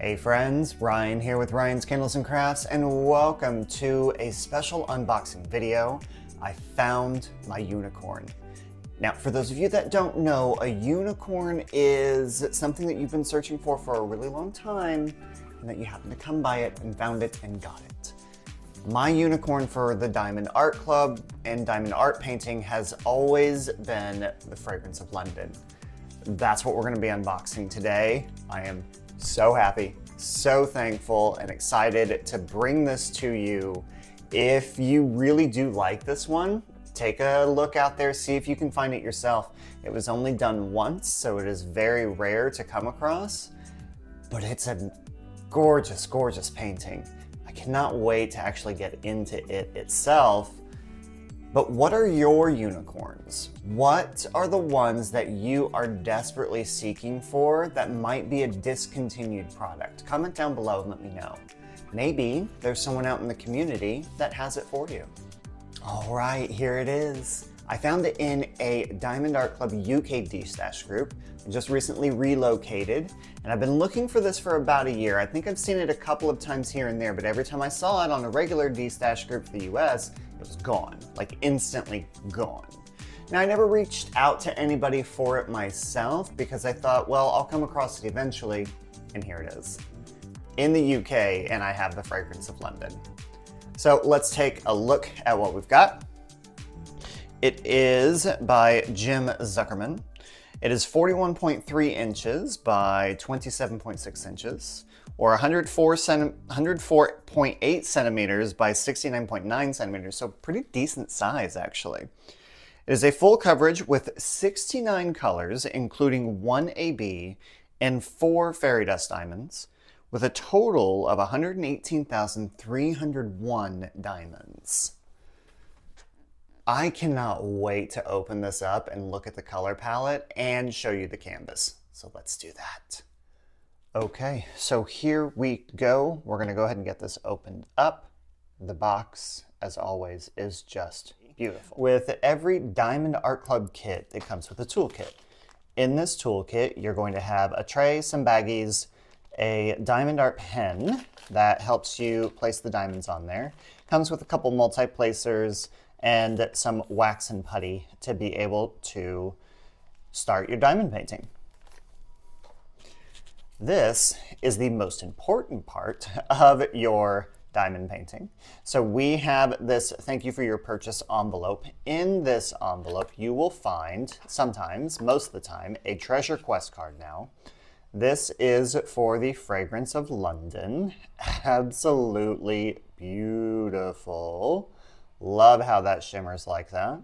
Hey friends, Ryan here with Ryan's Candles and Crafts, and welcome to a special unboxing video. I found my unicorn. Now, for those of you that don't know, a unicorn is something that you've been searching for a really long time, and that you happened to come by it and found it and got it. My unicorn for the Diamond Art Club and Diamond Art painting has always been the Fragrance of London. That's what we're going to be unboxing today. I am so happy, so thankful, and excited to bring this to you. If you really do like this one, take a look out there, see if you can find it yourself. It was only done once, so it is very rare to come across, but it's a gorgeous, gorgeous painting. I cannot wait to actually get into it itself. But what are your unicorns? What are the ones that you are desperately seeking for that might be a discontinued product? Comment down below and let me know. Maybe there's someone out in the community that has it for you. All right, here it is. I found it in a Diamond Art Club UK destash group. I just recently relocated, and I've been looking for this for about a year. I think I've seen it a couple of times here and there, but every time I saw it on a regular destash group for the US, it was gone, like instantly gone. Now, I never reached out to anybody for it myself because I thought, well, I'll come across it eventually, and here it is. In the UK, and I have the Fragrance of London. So let's take a look at what we've got. It is by Jim Zuckerman. It is 41.3 inches by 27.6 inches, or 104.8 centimeters by 69.9 centimeters, so pretty decent size actually. It is a full coverage with 69 colors, including 1 AB and 4 fairy dust diamonds, with a total of 118,301 diamonds. I cannot wait to open this up and look at the color palette and show you the canvas. So let's do that. Okay, so here we go. We're gonna go ahead and get this opened up. The box, as always, is just beautiful. With every Diamond Art Club kit, it comes with a toolkit. In this toolkit, you're going to have a tray, some baggies, a diamond art pen that helps you place the diamonds on there. Comes with a couple multi-placers and some wax and putty to be able to start your diamond painting. This is the most important part of your diamond painting. So we have this thank you for your purchase envelope. In this envelope, you will find sometimes, most of the time, a treasure quest card now. This is for the Fragrance of London. Absolutely beautiful. Love how that shimmers like that.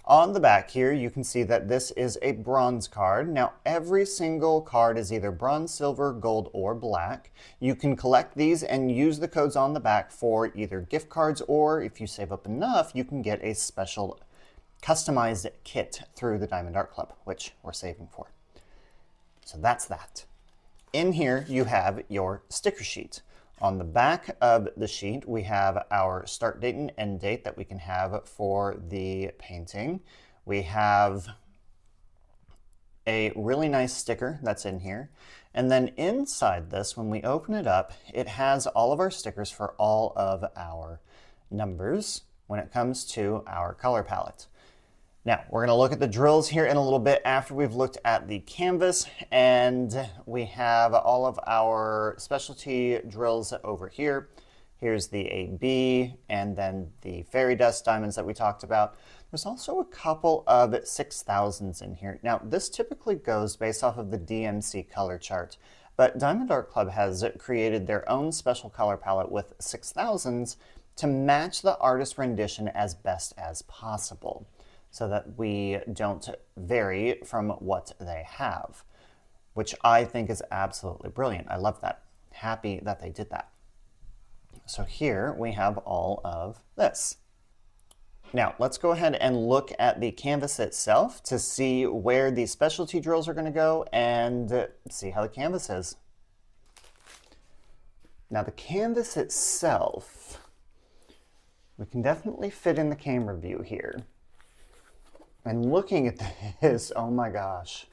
On the back here, you can see that this is a bronze card. Now, every single card is either bronze, silver, gold, or black. You can collect these and use the codes on the back for either gift cards, or if you save up enough, you can get a special customized kit through the Diamond Art Club, which we're saving for. So that's that. In here, you have your sticker sheet. On the back of the sheet, we have our start date and end date that we can have for the painting. We have a really nice sticker that's in here. And then inside this, when we open it up, it has all of our stickers for all of our numbers when it comes to our color palette. Now, we're going to look at the drills here in a little bit after we've looked at the canvas, and we have all of our specialty drills over here. Here's the AB and then the fairy dust diamonds that we talked about. There's also a couple of 6000s in here. Now, this typically goes based off of the DMC color chart, but Diamond Art Club has created their own special color palette with 6000s to match the artist rendition as best as possible, so that we don't vary from what they have, which I think is absolutely brilliant. I love that. Happy that they did that. So here we have all of this. Now let's go ahead and look at the canvas itself to see where the specialty drills are going to go and see how the canvas is. Now the canvas itself, we can definitely fit in the camera view here. And looking at this, oh my gosh,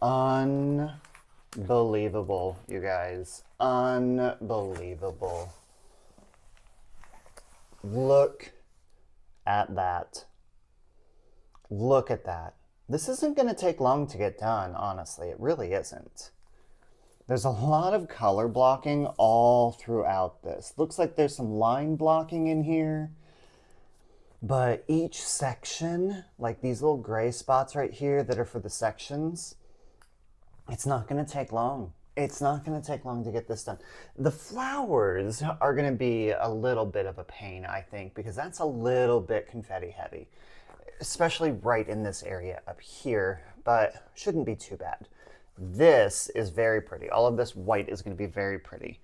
unbelievable. Unbelievable, you guys. Unbelievable. Look at that. Look at that. This isn't going to take long to get done, honestly. It really isn't. There's a lot of color blocking all throughout this. Looks like there's some line blocking in here. But each section, like these little gray spots right here that are for the sections, it's not going to take long. It's not going to take long to get this done. The flowers are going to be a little bit of a pain, I think, because that's a little bit confetti heavy, especially right in this area up here, but shouldn't be too bad. This is very pretty. All of this white is going to be very pretty.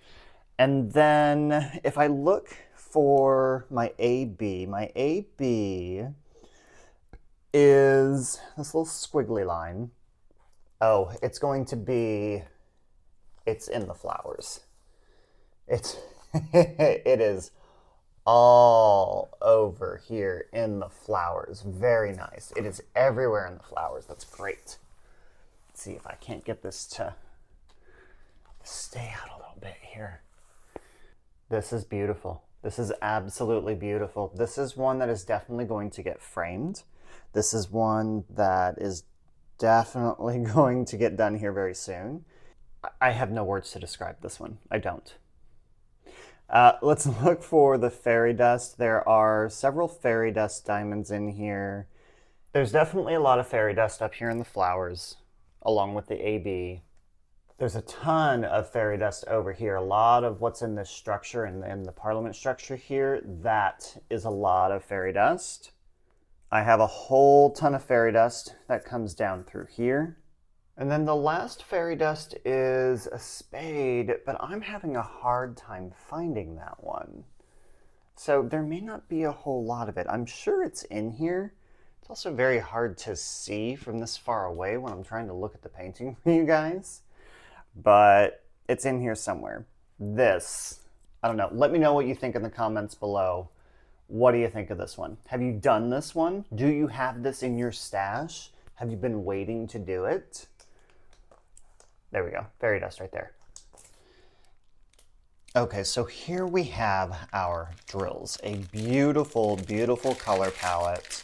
And then if I look for my AB is this little squiggly line. Oh, it's going to be, it's in the flowers. It is all over here in the flowers. Very nice. It is everywhere in the flowers. That's great. Let's see if I can't get this to stay out a little bit here. This is beautiful. This is absolutely beautiful. This is one that is definitely going to get framed. This is one that is definitely going to get done here very soon. I have no words to describe this one. I don't. Let's look for the fairy dust. There are several fairy dust diamonds in here. There's definitely a lot of fairy dust up here in the flowers, along with the AB. There's a ton of fairy dust over here. A lot of what's in this structure and in the Parliament structure here, that is a lot of fairy dust. I have a whole ton of fairy dust that comes down through here. And then the last fairy dust is a spade, but I'm having a hard time finding that one. So there may not be a whole lot of it. I'm sure it's in here. It's also very hard to see from this far away when I'm trying to look at the painting for you guys. But it's in here somewhere. This, I don't know. Let me know what you think in the comments below. What do you think of this one? Have you done this one? Do you have this in your stash? Have you been waiting to do it? There we go. Fairy dust right there. Okay, so here we have our drills. A beautiful, beautiful color palette.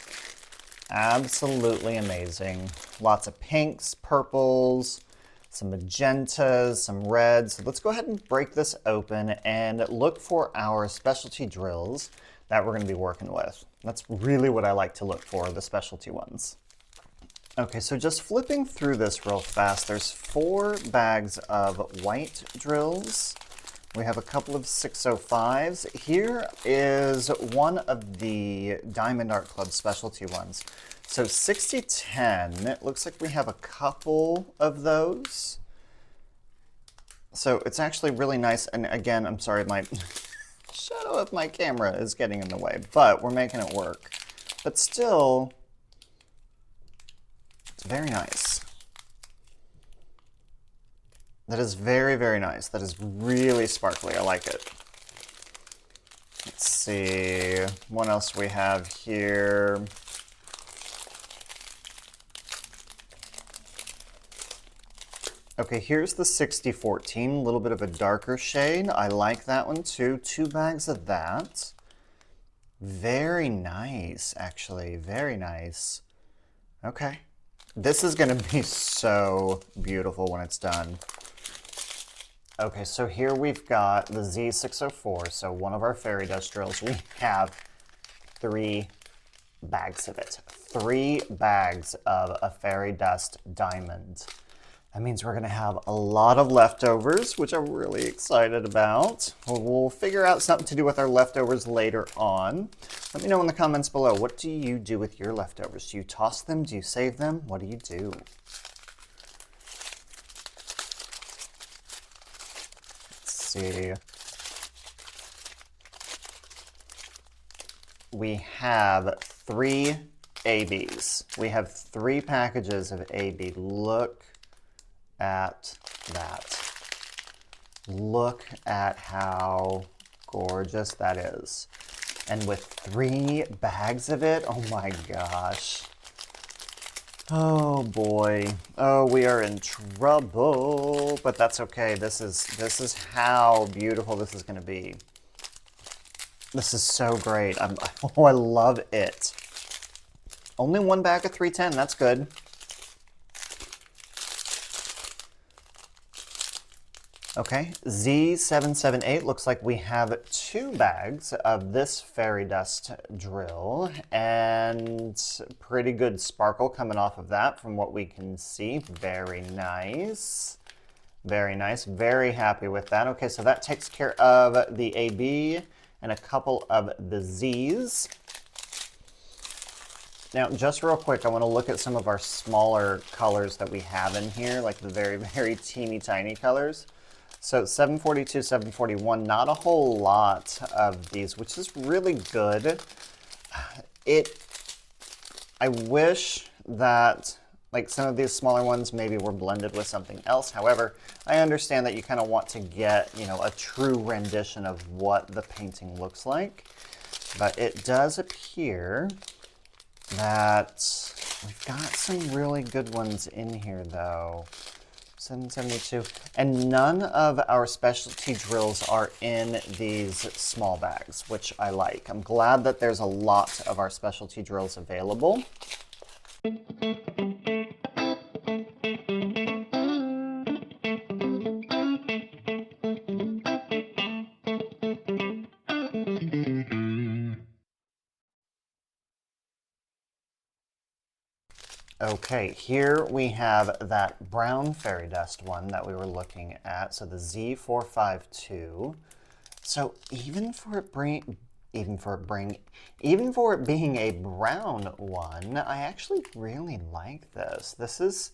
Absolutely amazing. Lots of pinks, purples, some magentas, some reds. So let's go ahead and break this open and look for our specialty drills that we're going to be working with. That's really what I like to look for, the specialty ones. Okay, so just flipping through this real fast, there's 4 bags of white drills. We have a couple of 605s. Here is one of the Diamond Art Club specialty ones. So 6010, it looks like we have a couple of those. So it's actually really nice. And again, I'm sorry, my shadow of my camera is getting in the way, but we're making it work. But still, it's very nice. That is very, very nice. That is really sparkly. I like it. Let's see what else we have here. Okay, here's the 6014, a little bit of a darker shade. I like that one too. 2 bags of that. Very nice, actually. Very nice. Okay. This is going to be so beautiful when it's done. Okay, so here we've got the Z604, so one of our fairy dust drills. We have 3 bags of it. 3 bags of a fairy dust diamond. That means we're going to have a lot of leftovers, which I'm really excited about. We'll figure out something to do with our leftovers later on. Let me know in the comments below, what do you do with your leftovers? Do you toss them? Do you save them? What do you do? See. We have 3 ABs. We have 3 packages of AB. Look at that. Look at how gorgeous that is. And with 3 bags of it, oh my gosh. Oh boy. Oh, we are in trouble, but that's okay. This is how beautiful this is going to be. This is so great. Oh, I love it. Only one bag of 310. That's good. Okay, Z778 looks like we have 2 bags of this fairy dust drill, and pretty good sparkle coming off of that from what we can see. Very nice. Very nice. Very happy with that. Okay, so that takes care of the AB and a couple of the Zs. Now, just real quick, I want to look at some of our smaller colors that we have in here, like the very, very teeny tiny colors. So 742, 741, not a whole lot of these, which is really good. I wish that like some of these smaller ones maybe were blended with something else. However, I understand that you kind of want to get, you know, a true rendition of what the painting looks like. But it does appear that we've got some really good ones in here though. 772, and none of our specialty drills are in these small bags, which I like. I'm glad that there's a lot of our specialty drills available. Okay, here we have that brown fairy dust one that we were looking at, so the Z452. So even for it being a brown one, I actually really like this. This is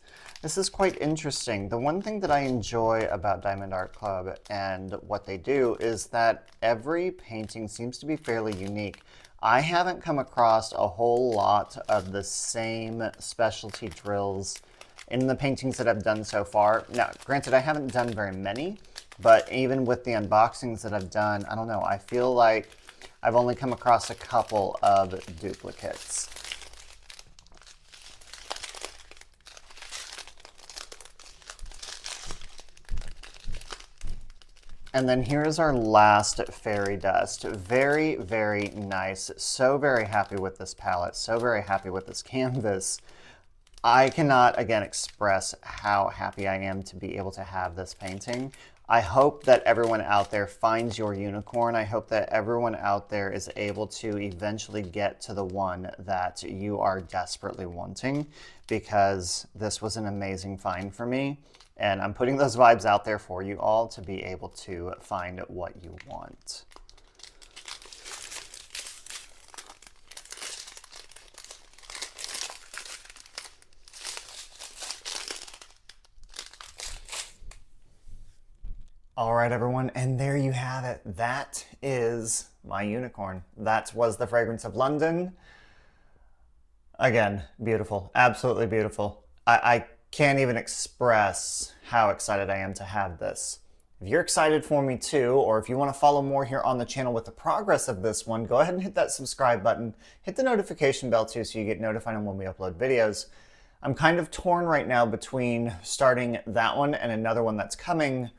quite interesting. The one thing that I enjoy about Diamond Art Club and what they do is that every painting seems to be fairly unique. I haven't come across a whole lot of the same specialty drills in the paintings that I've done so far. Now, granted, I haven't done very many, but even with the unboxings that I've done, I don't know, I feel like I've only come across a couple of duplicates. And then here's our last fairy dust. Very, very nice. So very happy with this palette. So very happy with this canvas. I cannot, again, express how happy I am to be able to have this painting. I hope that everyone out there finds your unicorn. I hope that everyone out there is able to eventually get to the one that you are desperately wanting, because this was an amazing find for me. And I'm putting those vibes out there for you all to be able to find what you want. All right, everyone, and there you have it. That is my unicorn. That was the Fragrance of London. Again, beautiful, absolutely beautiful. I can't even express how excited I am to have this. If you're excited for me too, or if you want to follow more here on the channel with the progress of this one, go ahead and hit that subscribe button. Hit the notification bell too so you get notified on when we upload videos. I'm kind of torn right now between starting that one and another one that's coming,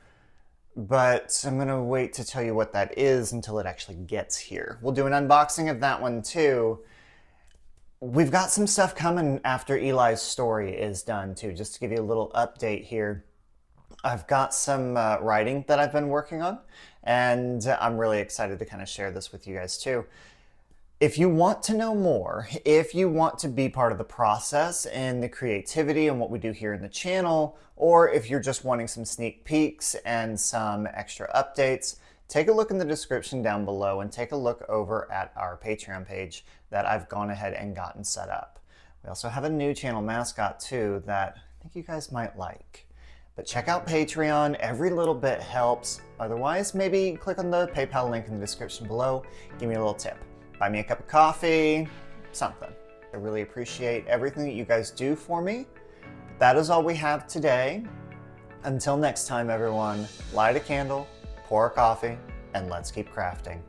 but I'm gonna wait to tell you what that is until it actually gets here. We'll do an unboxing of that one too. We've got some stuff coming after Eli's story is done too, just to give you a little update here. I've got some writing that I've been working on, and I'm really excited to kind of share this with you guys too. If you want to know more, if you want to be part of the process and the creativity and what we do here in the channel, or if you're just wanting some sneak peeks and some extra updates, take a look in the description down below and take a look over at our Patreon page that I've gone ahead and gotten set up. We also have a new channel mascot too that I think you guys might like. But check out Patreon, every little bit helps. Otherwise, maybe click on the PayPal link in the description below, give me a little tip. Buy me a cup of coffee, something. I really appreciate everything that you guys do for me. But that is all we have today. Until next time, everyone, light a candle, pour a coffee, and let's keep crafting.